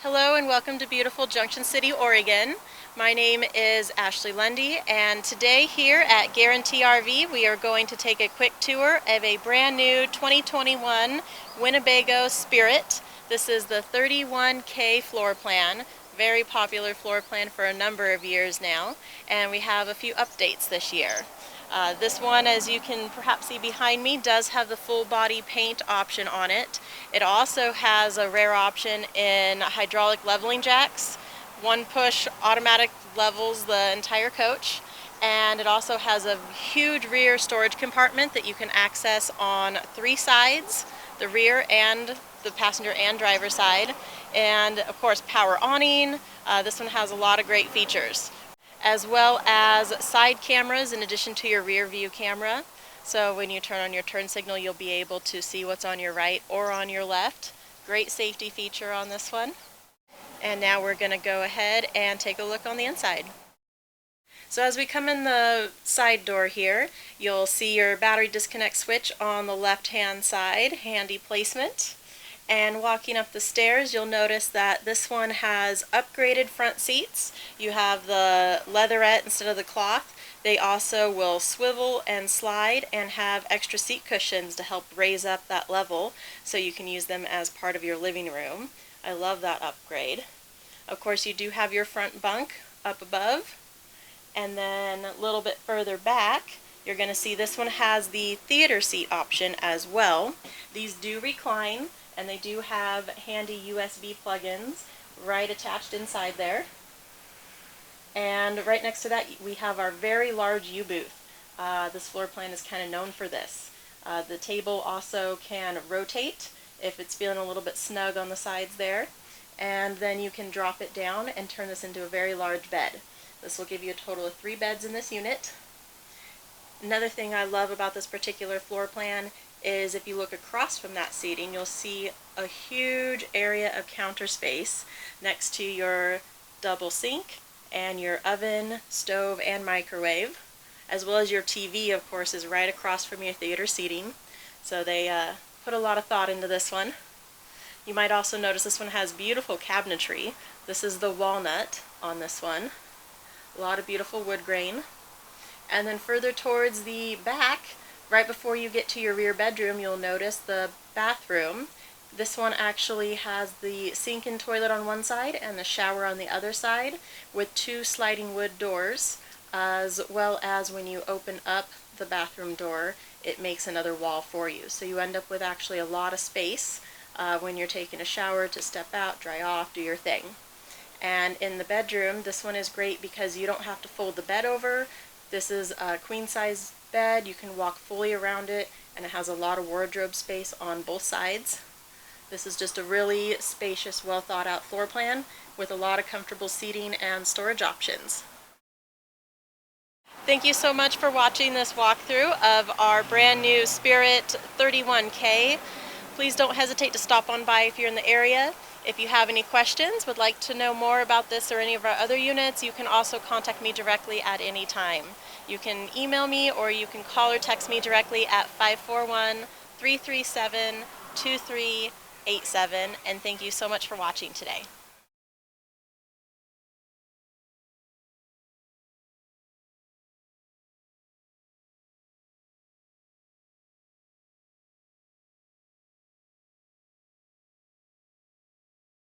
Hello and welcome to beautiful Junction City, Oregon. My name is Ashley.Lundy, and today here at Guaranty RV we are going to take a quick tour of a brand new 2021 Winnebago Spirit. This is the 31K floor plan. Very popular floor plan for a number of years now, and we have a few updates this year. This one, as you can perhaps see behind me, does have the full body paint option on it. It also has a rare option in hydraulic leveling jacks. One push automatic levels the entire coach, and it also has a huge rear storage compartment that you can access on three sides, the rear and the passenger and driver side, and of course power awning. This one has a lot of great features, as well as side cameras in addition to your rear view camera. So when you turn on your turn signal, you'll be able to see what's on your right or on your left. Great safety feature on this one. And now we're going to go ahead and take a look on the inside. So as we come in the side door here, you'll see your battery disconnect switch on the left-hand side, handy placement. And walking up the stairs, you'll notice that this one has upgraded front seats. You have the leatherette instead of the cloth. They also will swivel and slide and have extra seat cushions to help raise up that level so you can use them as part of your living room. I love that upgrade. Of course, you do have your front bunk up above. And then a little bit further back, you're going to see this one has the theater seat option as well. These do recline, and they do have handy USB plug-ins right attached inside there. And right next to that we have our very large U-booth. This floor plan is kind of known for this. The table also can rotate if it's feeling a little bit snug on the sides there. And then you can drop it down and turn this into a very large bed. This will give you a total of 3 beds in this unit. Another thing I love about this particular floor plan is if you look across from that seating, you'll see a huge area of counter space next to your double sink and your oven, stove, and microwave, as well as your TV, of course, is right across from your theater seating. So they put a lot of thought into this one. You might also notice this one has beautiful cabinetry. This is the walnut on this one. A lot of beautiful wood grain. And then further towards the back, right before you get to your rear bedroom, you'll notice the bathroom. This one actually has the sink and toilet on one side and the shower on the other side with 2 sliding wood doors, as well as when you open up the bathroom door, it makes another wall for you. So you end up with actually a lot of space when you're taking a shower to step out, dry off, do your thing. And in the bedroom, this one is great because you don't have to fold the bed over. This is a queen size bed. You can walk fully around it, and it has a lot of wardrobe space on both sides. This is just a really spacious, well thought out floor plan with a lot of comfortable seating and storage options. Thank you so much for watching this walkthrough of our brand new Spirit 31K. Please don't hesitate to stop on by if you're in the area. If you have any questions, would like to know more about this or any of our other units, you can also contact me directly at any time. You can email me or you can call or text me directly at 541-337-2387, and thank you so much for watching today.